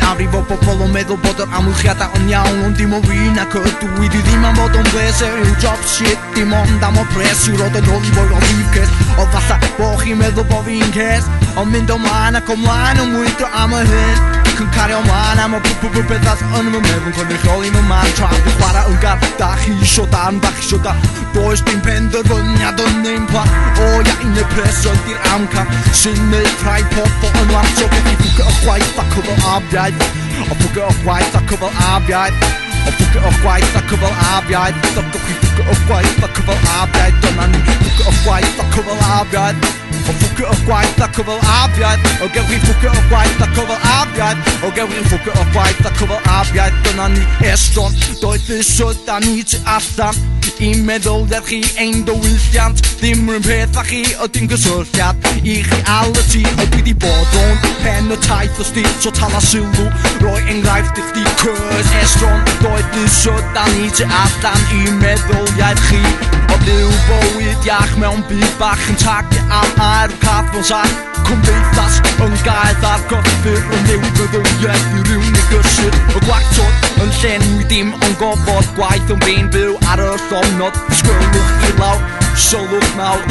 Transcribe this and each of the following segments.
Arrivo pobl yn meddwl bod yr amwylchiadau yn iawn, ond dim o fi'n ac ydw i ddim am fod yn bleser i'w job shit, dim ond am o pres i'w rod yn ôl i fod o briefcase. O falla bo chi'n meddwl bo fi'n ces, ond mynd ymlaen ac ymlaen yn mwydro am y hyn, ac yn cario ymlaen am y bethas yn fy meddwl cynrychioli fy man tra fi chwarae yn gardach isio darn bach isio da. Does dim penderfyniad yn ein plan, o ia un y pres ydy'r amcan sy'n neud rhai pobl yn lansio beth i ffwcio y chwaith ac o fel afiaid. O ffwcio o chwaith ac o fel afiaid. O ffwcio o chwaith ac o fel afiaid. Dogwch chi ffwcio o chwaith ac o fel afiaid. Dyna ni ffwcio o chwaith ac o fel afiaid. O ffwcio o chwaith ac o fel afiaid. O gewch chi ffwcio o chwaith ac o fel afiaid. O gewch chi ffwcio o chwaith ac o fel afiaid. Dyna ni estron, doedd ysod da ni tu allan i meddwl chi ein dywylliant. Ddim rhywun peth a chi o dim gysylltiad i chi al y ti o dwi di bod o'n pen y taith o sti so tala sylw roi enghraifft i chdi cys estron doedd ysod da ni tu allan i meddwl chi o byw bywyd iach mewn byd bach yn tagu am air o cath fo'n sac cymdeithas yn gaeth ar goffir o newid meddylliaeth i rywun i gysur o gwactod yn llenwi dim ond gofod gwaith yn bein byw ar y llonod sgwylwch i law sylwch nawr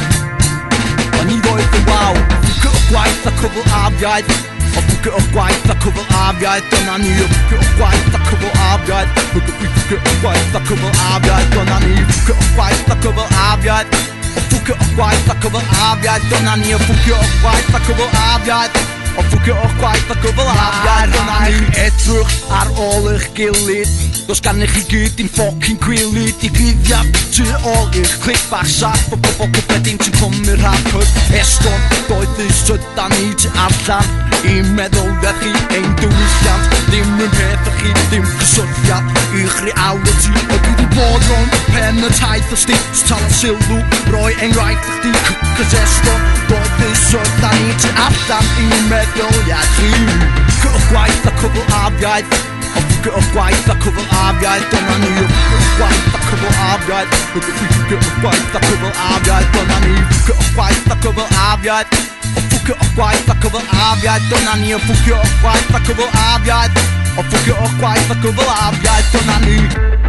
a ni ddoedd yn waw ffwcio o gwaith ac o fel afiaid o ffwcio o gwaith ac o fel afiaid dyna ni o ffwcio o gwaith ac o fel afiaid ffwcio o gwaith ac o fel afiaid dyna ni ffwcio o gwaith ac o fel afiaid o ffwcio o gwaith ac o fel afiaid dyna ni o ffwcio o gwaith ac o fel afiaid o ffwcio o gwaith ac o fel afiaid dyna ni edrych ar ôl eich gilydd Does gan chi gyd dim ffocin gwylyd i gyddiad tu ôl i'ch clic bach saff o bobl gyffredin sy'n cwmni'r hapus Eston doedd ysydan ni tu allan i meddwl chi ein dywylliant Ddim yn peth chi ddim cysylltiad i'ch reality O dwi di bod rhwng pen y taith o sticks tal o sylw Roi enghraifft i chdi cys Eston doedd ysydan ni tu allan i meddwl chi Cy'ch gwaith a cwbl afiaid O ffwcio o gwaith ac o fel afiaid Dyna ni o ffwcio o gwaith ac o fel afiaid O ffwcio o gwaith ac o fel afiaid Dyna ni o ffwcio o gwaith ac o fel afiaid O ffwcio o gwaith ac o fel afiaid Dyna ni o ffwcio o gwaith ac o fel afiaid O ffwcio o gwaith ac o fel afiaid Dyna ni